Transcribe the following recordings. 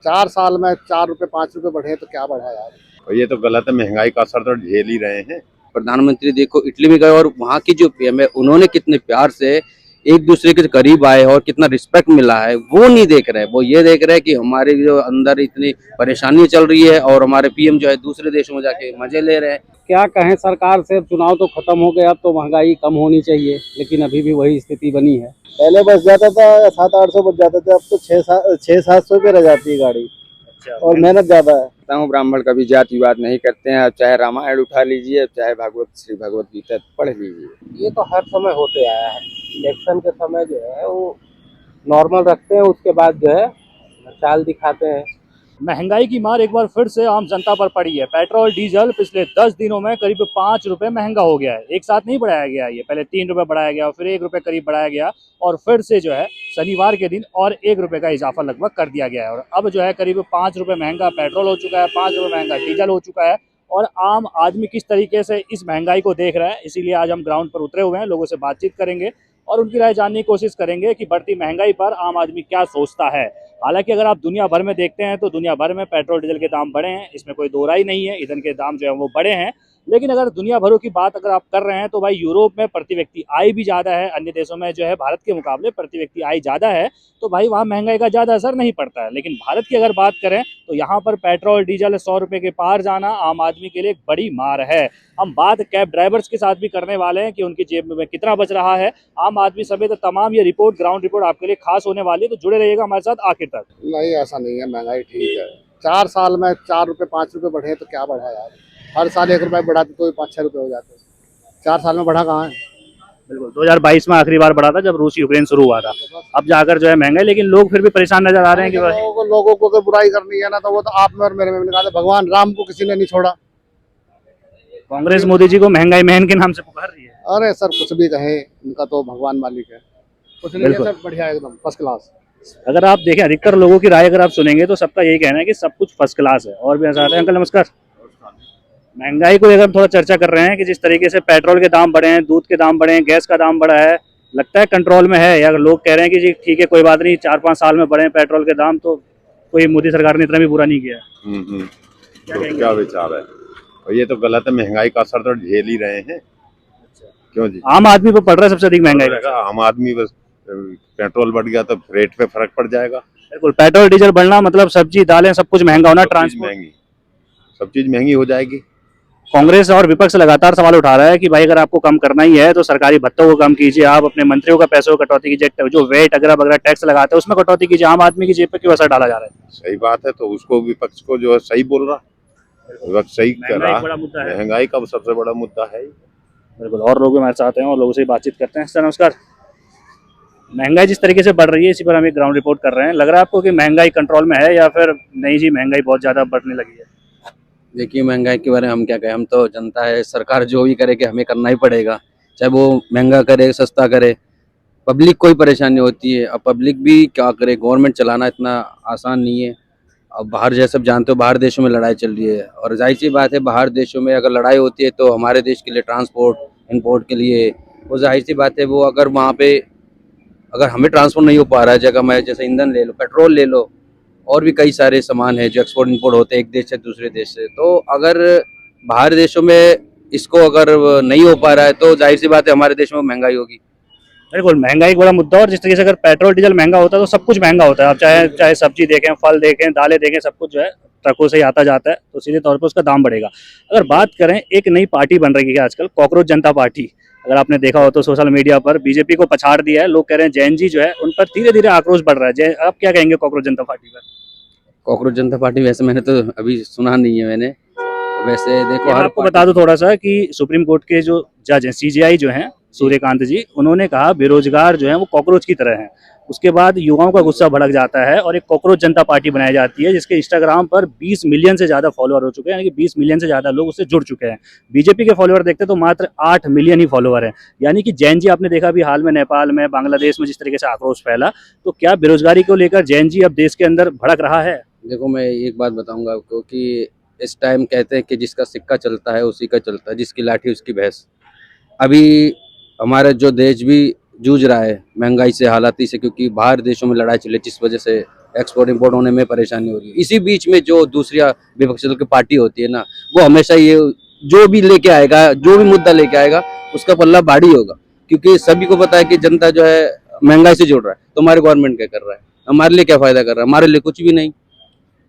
4 साल में 4 रुपए 5 रुपए बढ़े तो क्या बढ़ा यार। और ये तो गलत है, महंगाई का असर तो झेल ही रहे हैं। प्रधानमंत्री देखो इटली में गए और वहाँ की जो पीएम है उन्होंने कितने प्यार से एक दूसरे के करीब आए और कितना रिस्पेक्ट मिला है, वो नहीं देख रहे। वो ये देख रहे हैं कि हमारे जो अंदर इतनी परेशानी चल रही है और हमारे पीएम जो है दूसरे देशों में जाके मजे ले रहे हैं। क्या कहें, सरकार से चुनाव तो खत्म हो गया, अब तो महंगाई कम होनी चाहिए, लेकिन अभी भी वही स्थिति बनी है। पहले बस जाता था 700-800 बच जाते थे, अब तो 600-700 पे रह जाती है गाड़ी। और मेहनत ज्यादा है। ब्राह्मण कभी जाति विवाद नहीं करते हैं। अब चाहे रामायण उठा लीजिए, चाहे भागवत श्री भगवत गीता पढ़ लीजिए। ये तो हर समय होते आया है। इलेक्शन के समय जो है वो नॉर्मल रखते हैं, उसके बाद जो है चाल दिखाते हैं। महंगाई की मार एक बार फिर से आम जनता पर पड़ी है। पेट्रोल डीजल पिछले 10 दिनों में करीब 5 रुपए महंगा हो गया है। एक साथ नहीं बढ़ाया गया, ये पहले 3 रुपए बढ़ाया गया, फिर 1 रुपए करीब बढ़ाया गया और फिर से जो है शनिवार के दिन और 1 रुपए का इजाफा लगभग कर दिया गया है। और अब जो है करीब 5 रुपए महंगा पेट्रोल हो चुका है, 5 रुपए महंगा डीजल हो चुका है। और आम आदमी किस तरीके से इस महंगाई को देख रहा है, इसीलिए आज हम ग्राउंड पर उतरे हुए हैं, लोगों से बातचीत करेंगे और उनकी राय जानने की कोशिश करेंगे कि बढ़ती महंगाई पर आम आदमी क्या सोचता है। हालांकि अगर आप दुनिया भर में देखते हैं तो दुनिया भर में पेट्रोल डीजल के दाम बढ़े हैं, इसमें कोई दो राय नहीं है। ईंधन के दाम जो है वो बढ़े हैं, लेकिन अगर दुनिया भरों की बात अगर आप कर रहे हैं तो भाई यूरोप में प्रति व्यक्ति आय भी ज़्यादा है, अन्य देशों में जो है भारत के मुकाबले प्रति व्यक्ति आय ज़्यादा है, तो भाई वहाँ महंगाई का ज़्यादा असर नहीं पड़ता है। लेकिन भारत की अगर बात करें तो यहाँ पर पेट्रोल डीजल 100 रुपये के पार जाना आम आदमी के लिए एक बड़ी मार है। हम बात कैब ड्राइवर्स के साथ भी करने वाले हैं कि उनकी जेब में कितना बच रहा है आम आदमी समेत। तमाम ये रिपोर्ट ग्राउंड रिपोर्ट आपके लिए खास होने वाली है, तो जुड़े रहिएगा हमारे साथ आखिर तक। नहीं, ऐसा नहीं है, महंगाई ठीक है। 4 साल में 4 रुपए 5 रुपए बढ़े तो क्या बढ़ा यार। हर साल 1 रुपए बढ़ाते तो 5-6 रुपए हो जाते। 4 साल में बढ़ा कहाँ है। बिल्कुल 2022 में आखिरी बार बढ़ा था जब रूस यूक्रेन शुरू हुआ था, अब जाकर जो है महंगाई। लेकिन लोग फिर भी परेशान नजर आ रहे हैं कि लोगों को अगर बुराई करनी है ना तो वो तो आप में और मेरे में निकाले। भगवान राम को किसी ने नहीं छोड़ा। कांग्रेस मोदी जी को महंगाई महन के नाम से पुकार रही है। अरे सर कुछ भी कहे, इनका तो भगवान मालिक है। कुछ नहीं है सर, बढ़िया एकदम फर्स्ट क्लास। अगर आप देखें अधिकतर लोगों की राय अगर आप सुनेंगे तो सबका यही कहना है कि सब कुछ फर्स्ट क्लास है। और भी ऐसा आता है। अंकल नमस्कार। महंगाई को लेकर थोड़ा चर्चा कर रहे हैं कि जिस तरीके से पेट्रोल के दाम बढ़े हैं, दूध के दाम बढ़े हैं, गैस का दाम बढ़ा है, लगता है कंट्रोल में है, या लोग कह रहे हैं कि जी ठीक है कोई बात नहीं, 4-5 साल में बढ़े पेट्रोल के दाम तो कोई मोदी सरकार ने इतना भी बुरा नहीं किया। तो क्या विचार है। और ये तो गलत है, महंगाई का असर तो झेल ही रहे हैं। क्यों जी, आम आदमी पर पड़ रहा है सबसे अधिक महंगाई का। आम आदमी बस पेट्रोल बढ़ गया तो रेट पे फर्क पड़ जाएगा। बिल्कुल, पेट्रोल डीजल बढ़ना मतलब सब्जी दालें सब कुछ महंगा होना, ट्रांसपोर्ट महंगी, सब चीज महंगी हो जाएगी। कांग्रेस और विपक्ष लगातार सवाल उठा रहा है कि भाई अगर आपको कम करना ही है तो सरकारी भत्तों को कम कीजिए, आप अपने मंत्रियों का पैसों को कटौती कीजिए, जो वेट वगैरह टैक्स लगाते हैं उसमें कटौती कीजिए। आम आदमी की जेब पे क्यों असर डाला जा रहा है। सही बात है, तो उसको विपक्ष को जो है सही बोल रहा, विपक्ष सही कर रहा है। महंगाई का सबसे बड़ा मुद्दा है। बिल्कुल, और लोग भी हमारे साथ हैं और लोगों से बातचीत करते हैं। सर नमस्कार। महंगाई जिस तरीके से बढ़ रही है इसी पर हम एक ग्राउंड रिपोर्ट कर रहे हैं, लग रहा है आपको कि महंगाई कंट्रोल में है या फिर नहीं जी महंगाई बहुत ज्यादा बढ़ने लगी है। देखिए महंगाई के बारे में हम क्या कहें, हम तो जनता है, सरकार जो भी करे कि हमें करना ही पड़ेगा, चाहे वो महंगा करे सस्ता करे। पब्लिक कोई परेशानी होती है, अब पब्लिक भी क्या करे, गवर्नमेंट चलाना इतना आसान नहीं है। अब बाहर जैसे सब जानते हो बाहर देशों में लड़ाई चल रही है, और जाहिर सी बात है बाहर देशों में अगर लड़ाई होती है तो हमारे देश के लिए ट्रांसपोर्ट इंपोर्ट के लिए वो जाहिर सी बात है, वो अगर वहाँ पे अगर हमें ट्रांसपोर्ट नहीं हो पा रहा है जगह में, जैसे ईंधन ले लो, पेट्रोल ले लो, और भी कई सारे सामान है जो एक्सपोर्ट इंपोर्ट होते हैं एक देश से दूसरे देश से, तो अगर बाहर देशों में इसको अगर नहीं हो पा रहा है तो जाहिर सी बात है हमारे देश में महंगाई होगी। बिल्कुल, महंगाई एक बड़ा मुद्दा। और जिस तरीके से अगर पेट्रोल डीजल महंगा होता है तो सब कुछ महंगा होता है। आप चाहे सब्जी देखें, फल देखें, दालें देखें, सब कुछ जो है ट्रकों से ही आता जाता है, तो सीधे तौर पर उसका दाम बढ़ेगा। अगर बात करें, एक नई पार्टी बन रही है आजकल, कॉकरोच जनता पार्टी। अगर आपने देखा हो तो सोशल मीडिया पर बीजेपी को पछाड़ दिया है। लोग कह रहे हैं जैन जी जो है उन पर धीरे धीरे आक्रोश बढ़ रहा है। आप क्या कहेंगे कॉकरोच जनता पार्टी पर। कॉकरोच जनता पार्टी वैसे मैंने तो अभी सुना नहीं है मैंने। वैसे देखो हर आपको बता दूं थोड़ा सा कि सुप्रीम कोर्ट के जो जज हैं, सीजेआई जो हैं सूर्यकांत जी, उन्होंने कहा बेरोजगार जो हैं वो कॉकरोच की तरह हैं। उसके बाद युवाओं का गुस्सा भड़क जाता है और एक कॉकरोच जनता पार्टी बनाई जाती है, जिसके इंस्टाग्राम पर 20 मिलियन से ज्यादा फॉलोअर हो चुके हैं, यानी कि 20 मिलियन से ज्यादा लोग उससे जुड़ चुके हैं। बीजेपी के फॉलोअर देखते तो मात्र 8 मिलियन ही फॉलोअर हैं। यानी कि जैन जी, आपने देखा अभी हाल में नेपाल में, बांग्लादेश में जिस तरीके से आक्रोश फैला, तो क्या बेरोजगारी को लेकर जैन जी अब देश के अंदर भड़क रहा है। देखो मैं एक बात बताऊंगा आपको कि इस टाइम कहते हैं कि जिसका सिक्का चलता है उसी का चलता है, जिसकी लाठी उसकी भैंस। अभी हमारा जो देश भी जूझ रहा है महंगाई से, हालाती से, क्योंकि बाहर देशों में लड़ाई चले जिस वजह से एक्सपोर्ट इंपोर्ट होने में परेशानी हो रही है। इसी बीच में जो दूसरी विपक्षी दल की पार्टी होती है ना, वो हमेशा ये जो भी लेके आएगा, जो भी मुद्दा लेके आएगा, उसका पल्ला भारी होगा, क्योंकि सभी को पता है कि जनता जो है महंगाई से जुड़ रहा है। तो हमारी गवर्नमेंट क्या कर रहा है, हमारे लिए क्या फायदा कर रहा है? हमारे लिए कुछ भी नहीं।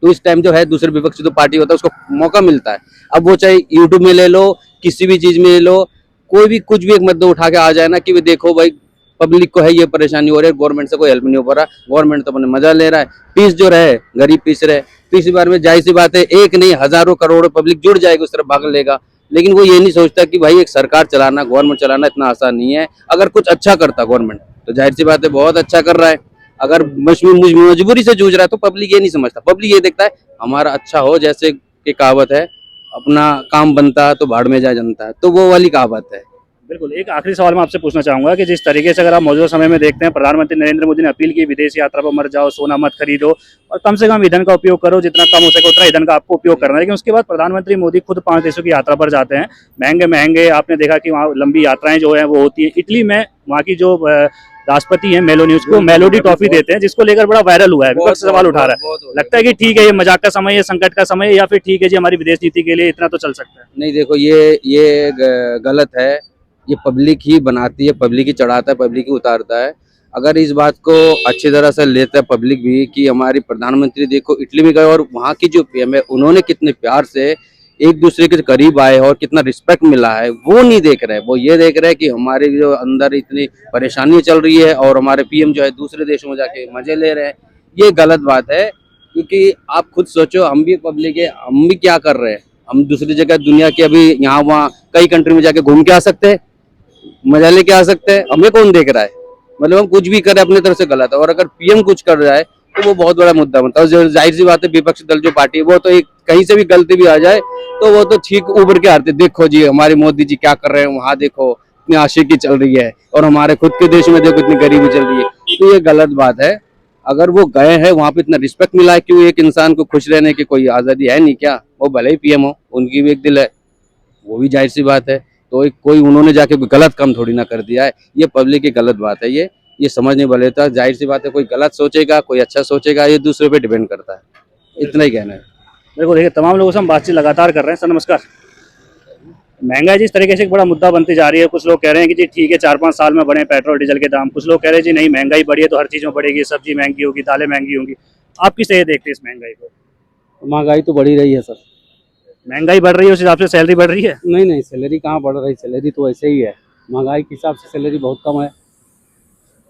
तो इस टाइम जो है दूसरे विपक्षी जो पार्टी होता है उसको मौका मिलता है। अब वो चाहे यूट्यूब में ले लो, किसी भी चीज में ले लो, कोई भी कुछ भी एक मुद्दा उठा के आ जाए ना कि देखो भाई पब्लिक को है ये परेशानी हो रही है, गवर्नमेंट से कोई हेल्प नहीं हो रहा, गवर्नमेंट तो अपने मजा ले रहा है, पीस जो रहे गरीब पीस रहे, पीस बार में जाहिर सी बात है एक नहीं हजारों करोड़ों पब्लिक जुड़ जाएगी, उस तरफ भाग लेगा। लेकिन वो ये नहीं सोचता कि भाई एक सरकार चलाना, गवर्नमेंट चलाना इतना आसान नहीं है। अगर कुछ अच्छा करता गवर्नमेंट तो जाहिर सी बात है बहुत अच्छा कर रहा है। अगर मजबूरी से जूझ रहा है तो पब्लिक ये नहीं समझता, पब्लिक ये देखता है हमारा अच्छा हो, जैसे कि कहावत है अपना काम बनता तो भाड़ में जा जनता है, तो वो वाली कहावत है। बिल्कुल। एक आखिरी सवाल मैं आपसे पूछना चाहूंगा कि जिस तरीके से अगर आप मौजूदा समय में देखते हैं, प्रधानमंत्री नरेंद्र मोदी ने अपील की विदेश यात्रा पर मत जाओ, सोना मत खरीदो और कम से कम ईंधन का उपयोग करो, जितना कम हो सके उतना ईंधन का आपको उपयोग करना है। लेकिन उसके बाद प्रधानमंत्री मोदी खुद 5 देशों की यात्रा पर जाते हैं, महंगे महंगे, आपने देखा कि वहाँ लंबी यात्राएं जो है वो होती है। इटली में वहाँ की जो राष्ट्रपति है मेलोनी, उसको मेलोडी टॉफी देते हैं, जिसको लेकर बड़ा वायरल हुआ है, विपक्ष सवाल उठा रहा है। लगता है कि ठीक है ये मजाक का समय है, संकट का समय है, या फिर ठीक है जी हमारी विदेश नीति के लिए इतना तो चल सकता है? नहीं देखो, ये गलत है। ये पब्लिक ही बनाती है, पब्लिक ही चढ़ाता है, पब्लिक ही उतारता है। अगर इस बात को अच्छी तरह से लेता है पब्लिक भी कि हमारी प्रधानमंत्री देखो इटली में गए और वहाँ की जो पीएम है उन्होंने कितने प्यार से एक दूसरे के करीब आए और कितना रिस्पेक्ट मिला है, वो नहीं देख रहे। वो ये देख रहे हैं कि हमारे जो अंदर इतनी परेशानी चल रही है और हमारे पीएम जो है दूसरे देशों में जाके मजे ले रहे हैं। ये गलत बात है, क्योंकि आप खुद सोचो, हम भी पब्लिक है, हम भी क्या कर रहे हैं? हम दूसरी जगह दुनिया के अभी यहाँ वहाँ कई कंट्री में जाके घूम के आ सकते हैं, मजा लेके आ सकते हैं, हमें कौन देख रहा है? मतलब हम कुछ भी करें अपने तरफ से गलत है, और अगर पीएम कुछ कर रहा है तो वो बहुत बड़ा मुद्दा बनता है। जाहिर सी बात है विपक्षी दल जो पार्टी है वो तो एक कहीं से भी गलती भी आ जाए तो वो तो ठीक उभर के आते, देखो जी हमारे मोदी जी क्या कर रहे हैं, वहाँ देखो इतनी आशिकी चल रही है और हमारे खुद के देश में देखो इतनी गरीबी चल रही है। तो ये गलत बात है। अगर वो गए हैं वहाँ पे इतना रिस्पेक्ट मिला है, क्यों एक इंसान को खुश रहने की कोई आजादी है नहीं क्या? वो भले ही पीएम हो, उनकी भी एक दिल है, वो भी जाहिर सी बात है। तो कोई उन्होंने जाके कोई गलत काम थोड़ी ना कर दिया है, ये पब्लिक की गलत बात है। ये समझने वाले था, जाहिर सी बात है कोई गलत सोचेगा कोई अच्छा सोचेगा, ये दूसरे पे डिपेंड करता है। इतना ही कहना है। बिल्कुल। देखिए तमाम लोगों से हम बातचीत लगातार कर रहे हैं। सर नमस्कार। महंगाई जिस तरीके से एक बड़ा मुद्दा बनती जा रही है, कुछ लोग कह रहे हैं कि जी ठीक है 4-5 साल में बढ़े पेट्रोल डीजल के दाम, कुछ लोग कह रहे हैं जी नहीं महंगाई बढ़ी है तो हर चीज़ में बढ़ेगी, सब्जी महंगी होगी, दालें महंगी होंगी। आप किस तरह देखते हैं इस महंगाई को? महंगाई तो बढ़ी रही है सर। महंगाई बढ़ रही है उस हिसाब से सैलरी बढ़ रही है? नहीं, सैलरी कहाँ बढ़ रही, सैलरी तो ऐसे ही है। महंगाई के हिसाब से सैलरी बहुत कम है।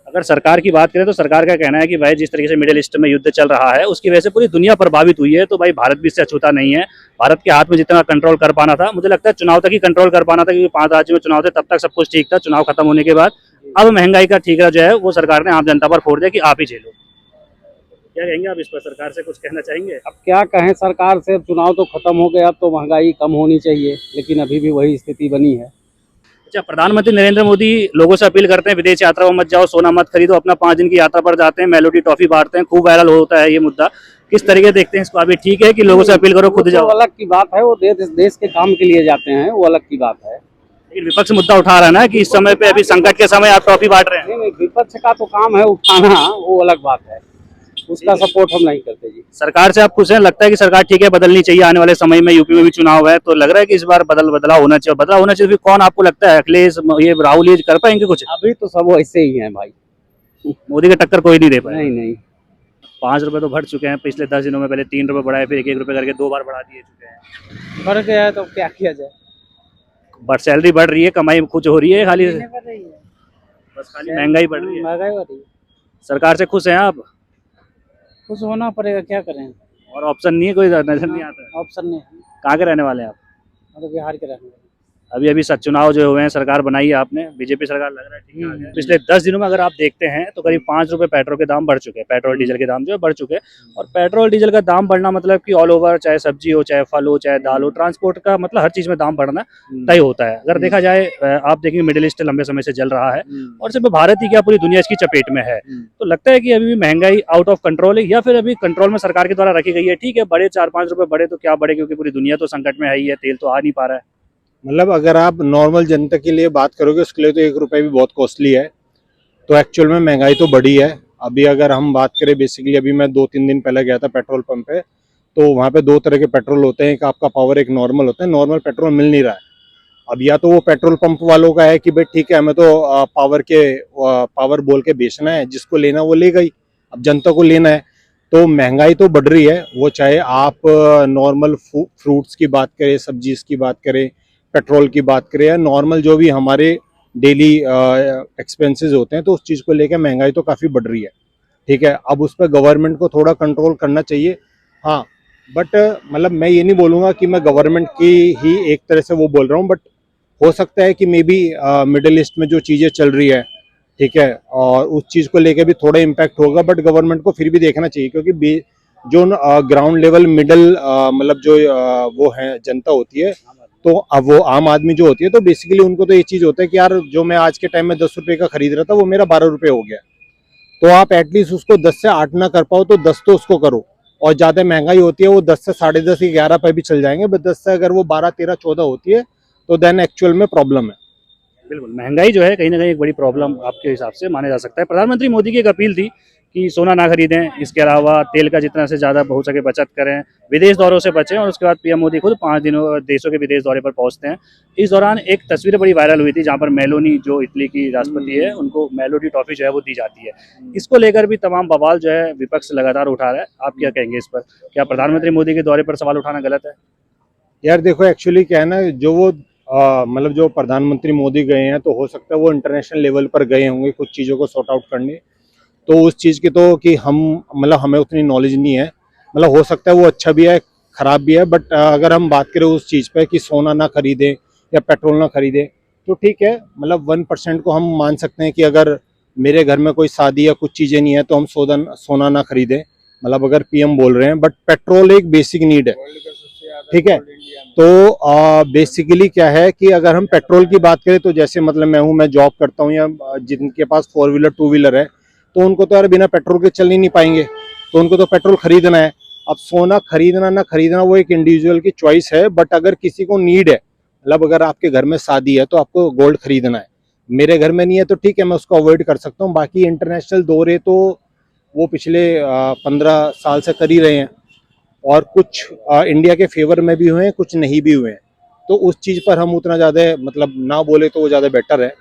अगर सरकार की बात करें तो सरकार का कहना है कि भाई जिस तरीके से मिडिल ईस्ट में युद्ध चल रहा है उसकी वजह से पूरी दुनिया प्रभावित हुई है, तो भाई भारत भी इससे अछूता नहीं है। भारत के हाथ में जितना कंट्रोल कर पाना था, मुझे लगता है चुनाव तक ही कंट्रोल कर पाना था, क्योंकि 5 राज्यों में चुनाव थे तब तक सब कुछ ठीक था। चुनाव खत्म होने के बाद अब महंगाई का ठीकरा जो है वो सरकार ने आम जनता पर फोड़ दिया कि आप ही झेलो। क्या कहेंगे आप इस पर? सरकार से कुछ कहना चाहेंगे? अब क्या कहें सरकार से, चुनाव तो खत्म हो गया, अब तो महंगाई कम होनी चाहिए, लेकिन अभी भी वही स्थिति बनी है। अच्छा, प्रधानमंत्री नरेंद्र मोदी लोगों से अपील करते हैं विदेश यात्रा में मत जाओ, सोना मत खरीदो, अपना 5 दिन की यात्रा पर जाते हैं, मेलोडी टॉफी बांटते हैं, खूब वायरल होता है ये मुद्दा। किस तरीके देखते हैं इसको? अभी ठीक है कि लोगों से अपील करो खुद जाओ? अलग की बात है, वो देश के काम के लिए जाते हैं, वो अलग की बात है। लेकिन विपक्ष मुद्दा उठा रहा है ना कि इस समय पे, अभी संकट के समय आप टॉफी बांट रहे हैं। नहीं, विपक्ष का तो काम है उठाना, वो अलग बात है, उसका सपोर्ट हम नहीं करते जी। सरकार से आप खुश हैं? लगता है कि सरकार ठीक है, बदलनी चाहिए आने वाले समय में? यूपी में भी चुनाव है तो लग रहा है कि इस बार बदलाव होना चाहिए। बदलाव होना चाहिए, फिर कौन आपको लगता है? अखिलेश, ये राहुल, ये कर पाएंगे कुछ? अभी तो सब वैसे ही हैं भाई, मोदी का टक्कर कोई नहीं दे पाए? नहीं। 5 रुपए तो बढ़ चुके हैं पिछले 10 दिनों में, पहले 3 रुपए बढ़ाए, फिर 1-1 रुपए करके 2 बार बढ़ा दिए चुके हैं। बढ़ गया है तो क्या किया जाए। सैलरी बढ़ रही है, कमाई कुछ हो रही है, खाली बस खाली महंगाई बढ़ रही है। महंगाई बढ़ रही है। सरकार से खुश हैं आप? कुछ होना पड़ेगा, क्या करें। और ऑप्शन नहीं है कोई? नजर नहीं आता? ऑप्शन नहीं है। कहाँ के रहने वाले हैं आप? मतलब बिहार के रहने वाले। अभी चुनाव जो हुए हैं, सरकार बनाई है आपने, बीजेपी सरकार, लग रहा है ठीक है। पिछले 10 दिनों में अगर आप देखते हैं तो करीब 5 रुपए पेट्रोल के दाम बढ़ चुके हैं, पेट्रोल डीजल के दाम जो है बढ़ चुके हैं। और पेट्रोल डीजल का दाम बढ़ना मतलब कि ऑल ओवर, चाहे सब्जी हो, चाहे फल हो, चाहे दाल हो, ट्रांसपोर्ट का मतलब हर चीज में दाम बढ़ना तय होता है। अगर देखा जाए, आप देखेंगे मिडिल ईस्ट लंबे समय से जल रहा है और सिर्फ भारत ही क्या पूरी दुनिया इसकी चपेट में है। तो लगता है कि अभी भी महंगाई आउट ऑफ कंट्रोल है, या फिर अभी कंट्रोल में सरकार के द्वारा रखी गई है? ठीक है, बढ़े 4-5 रुपए बढ़े तो क्या बढ़े, क्योंकि पूरी दुनिया तो संकट में है ही है, तेल तो आ नहीं पा रहा है। मतलब अगर आप नॉर्मल जनता के लिए बात करोगे उसके लिए तो 1 रुपए भी बहुत कॉस्टली है। तो एक्चुअल में महंगाई तो बढ़ी है। अभी अगर हम बात करें बेसिकली, अभी मैं 2-3 दिन पहले गया था पेट्रोल पंप पे, तो वहाँ पे 2 तरह के पेट्रोल होते हैं, एक आपका पावर, एक नॉर्मल होता है। नॉर्मल पेट्रोल मिल नहीं रहा है। अब या तो वो पेट्रोल पंप वालों का है कि भाई ठीक है, हमें तो पावर बोल के बेचना है, जिसको लेना वो लेगा ही, अब जनता को लेना है। तो महंगाई तो बढ़ रही है, वो चाहे आप नॉर्मल फ्रूट्स की बात करें, सब्जीज की बात करें, पेट्रोल की बात करें, या नॉर्मल जो भी हमारे डेली एक्सपेंसेस होते हैं, तो उस चीज़ को लेकर महंगाई तो काफ़ी बढ़ रही है। ठीक है, अब उस पर गवर्नमेंट को थोड़ा कंट्रोल करना चाहिए। हाँ, बट मतलब मैं ये नहीं बोलूँगा कि मैं गवर्नमेंट की ही एक तरह से वो बोल रहा हूँ, बट हो सकता है कि मे बी मिडिल ईस्ट में जो चीज़ें चल रही है, ठीक है, और उस चीज़ को लेके भी थोड़ा इम्पैक्ट होगा, बट गवर्नमेंट को फिर भी देखना चाहिए, क्योंकि जो ग्राउंड लेवल मिडल मतलब जो वो है जनता होती है, तो अब वो आम आदमी जो होती है, तो बेसिकली उनको तो ये चीज़ होता है कि यार जो मैं आज के टाइम में 10 रुपये का खरीद रहा था वो मेरा 12 रुपये हो गया। तो आप एटलीस्ट उसको 10 से 8 ना कर पाओ तो 10 तो उसको करो। और ज़्यादा महंगाई होती है वो 10 से 10.5 11 पे भी चल जाएंगे, बट 10 से अगर वो 12 13 14 होती है तो देन एक्चुअल में प्रॉब्लम है। बिल्कुल, महंगाई जो है कहीं ना कहीं एक बड़ी प्रॉब्लम आपके हिसाब से माना जा सकता है। प्रधानमंत्री मोदी की एक अपील थी कि सोना ना खरीदें, इसके अलावा तेल का जितना से ज़्यादा हो सके बचत करें, विदेश दौरों से बचें, और उसके बाद पीएम मोदी खुद 5 दिनों देशों के विदेश दौरे पर पहुंचते हैं। इस दौरान एक तस्वीर बड़ी वायरल हुई थी जहां पर मेलोनी, जो इटली की राष्ट्रपति है, उनको मेलोडी ट्रॉफी जो है वो दी जाती है। इसको लेकर भी तमाम बवाल जो है विपक्ष लगातार उठा रहा है। आप क्या कहेंगे इस पर? क्या प्रधानमंत्री मोदी के दौरे पर सवाल उठाना गलत है? यार देखो, एक्चुअली क्या है ना, जो वो मतलब जो प्रधानमंत्री मोदी गए हैं, तो हो सकता है वो इंटरनेशनल लेवल पर गए होंगे कुछ चीज़ों को सॉर्ट आउट करने। तो उस चीज़ की तो कि हम मतलब हमें उतनी नॉलेज नहीं है, मतलब हो सकता है वो अच्छा भी है ख़राब भी है, बट अगर हम बात करें उस चीज़ पे कि सोना ना खरीदें या पेट्रोल ना खरीदें, तो ठीक है, मतलब 1% को हम मान सकते हैं कि अगर मेरे घर में कोई शादी या कुछ चीज़ें नहीं है तो हम सोना ना खरीदें, मतलब अगर पीएम बोल रहे हैं, बट पेट्रोल एक बेसिक नीड है। ठीक है, तो बेसिकली क्या है कि अगर हम पेट्रोल की बात करें, तो जैसे मतलब मैं जॉब करता हूँ, या जिनके पास 4 व्हीलर 2 व्हीलर है, तो उनको तो यार बिना पेट्रोल के चल ही नहीं पाएंगे, तो उनको तो पेट्रोल खरीदना है। अब सोना खरीदना ना खरीदना वो एक इंडिविजुअल की चॉइस है, बट अगर किसी को नीड है, मतलब अगर आपके घर में शादी है तो आपको गोल्ड खरीदना है, मेरे घर में नहीं है तो ठीक है, मैं उसको अवॉइड कर सकता हूँ। बाकी इंटरनेशनल दौरे तो वो पिछले 15 साल से कर ही रहे हैं, और कुछ इंडिया के फेवर में भी हुए हैं, कुछ नहीं भी हुए हैं, तो उस चीज़ पर हम उतना ज़्यादा मतलब ना बोले तो वो ज़्यादा बेटर है।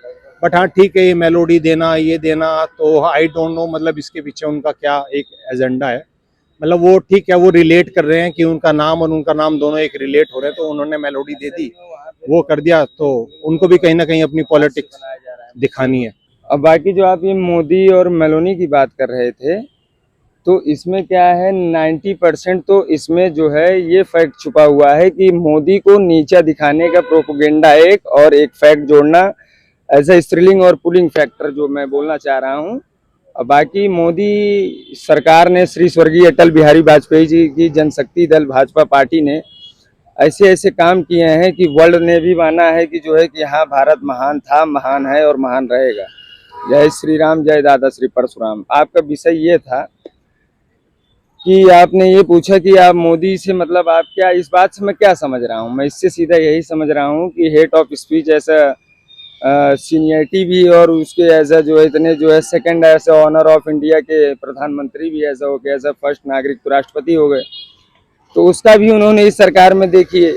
बट हाँ ठीक है, ये मेलोडी देना, ये देना, तो आई डोंट नो मतलब इसके पीछे उनका क्या एक एजेंडा है। मतलब वो ठीक है, वो रिलेट कर रहे हैं कि उनका नाम और उनका नाम दोनों एक रिलेट हो रहे हैं, तो उन्होंने मेलोडी दे दी, वो कर दिया, तो उनको भी कहीं ना कहीं अपनी पॉलिटिक्स दिखानी है। अब बाकी जो आप ये मोदी और मेलोनी की बात कर रहे थे, तो इसमें क्या है, 90% तो इसमें जो है ये फैक्ट छुपा हुआ है कि मोदी को नीचा दिखाने का प्रोपोगेंडा एक, और एक फैक्ट जोड़ना एज ए स्त्रीलिंग और पुलिंग फैक्टर जो मैं बोलना चाह रहा हूँ। बाकी मोदी सरकार ने, श्री स्वर्गीय अटल बिहारी वाजपेयी जी की जनशक्ति दल भाजपा पार्टी ने ऐसे ऐसे काम किए हैं कि वर्ल्ड ने भी माना है कि जो है कि हाँ, भारत महान था, महान है और महान रहेगा। जय श्री राम, जय दादा श्री परशुराम। आपका विषय ये था कि आपने ये पूछा कि आप मोदी से मतलब आप क्या, इस बात से मैं क्या समझ रहा हूँ, मैं इससे सीधा यही समझ रहा हूँ कि हेड ऑफ स्पीच ऐसा सीनियरिटी भी, और उसके ऐसा जो है इतने जो है सेकंड ऐसा ऑनर ऑफ इंडिया के प्रधानमंत्री भी ऐसा हो गया, ऐसा फर्स्ट नागरिक तो राष्ट्रपति हो गए, तो उसका भी उन्होंने इस सरकार में देखिए,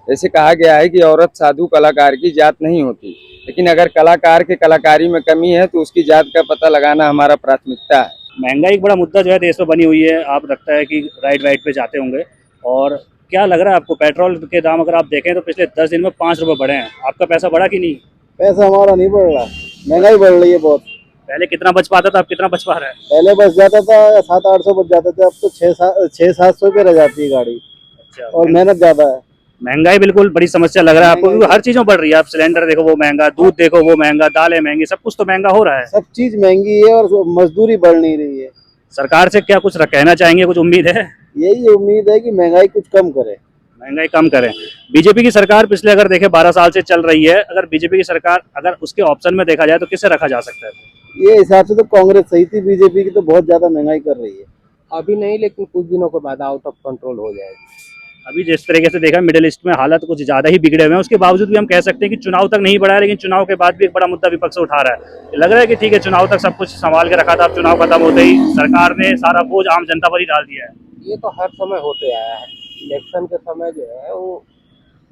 जैसे कहा गया है कि औरत साधु कलाकार की जात नहीं होती, लेकिन अगर कलाकार के कलाकारी में कमी है तो उसकी जात का पता लगाना हमारा प्राथमिकता है। महंगाई एक बड़ा मुद्दा जो है देश में बनी हुई है। आप लगता है कि राइट पे जाते होंगे, और क्या लग रहा है आपको, पेट्रोल के दाम अगर आप देखें तो पिछले 10 दिन में 5 रुपए बढ़े हैं, आपका पैसा बढ़ा कि नहीं? पैसा हमारा नहीं बढ़ रहा, महंगाई बढ़ रही है बहुत। पहले कितना बच पाता था, अब कितना बच पा रहा है? पहले बच जाता था 700-800 बच जाते थे, अब तो 600-700 पे रह जाती है गाड़ी, अच्छा, और मेहनत ज्यादा है। महंगाई बिल्कुल बड़ी समस्या लग रहा है आपको, क्योंकि हर चीजों बढ़ रही है। आप सिलेंडर देखो वो महंगा, दूध देखो वो महंगा, दालें महंगी, सब कुछ तो महंगा हो रहा है। सब चीज महंगी है और मजदूरी बढ़ नहीं रही है। सरकार से क्या कुछ कहना चाहेंगे, कुछ उम्मीद है? यही उम्मीद है कि महंगाई कुछ कम करे, महंगाई कम करें। बीजेपी की सरकार पिछले अगर देखें 12 साल से चल रही है, अगर बीजेपी की सरकार अगर उसके ऑप्शन में देखा जाए तो किसे रखा जा सकता है? ये हिसाब से तो कांग्रेस सही थी, बीजेपी की तो बहुत ज्यादा महंगाई कर रही है। अभी नहीं, लेकिन कुछ दिनों के बाद आउट ऑफ कंट्रोल हो जाएगी। अभी जिस तरीके से देखा मिडिल ईस्ट में हालत कुछ ज्यादा ही बिगड़े हुए हैं, उसके बावजूद भी हम कह सकते हैं कि चुनाव तक नहीं बढ़ा है, लेकिन चुनाव के बाद भी एक बड़ा मुद्दा विपक्ष उठा रहा है। लग रहा है कि ठीक है, चुनाव तक सब कुछ संभाल के रखा था, अब चुनाव खत्म होते ही सरकार ने सारा बोझ आम जनता पर ही डाल दिया है। ये तो हर समय होते आया है। इलेक्शन के समय जो है वो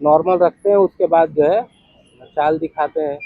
नॉर्मल रखते हैं, उसके बाद जो है चाल दिखाते हैं।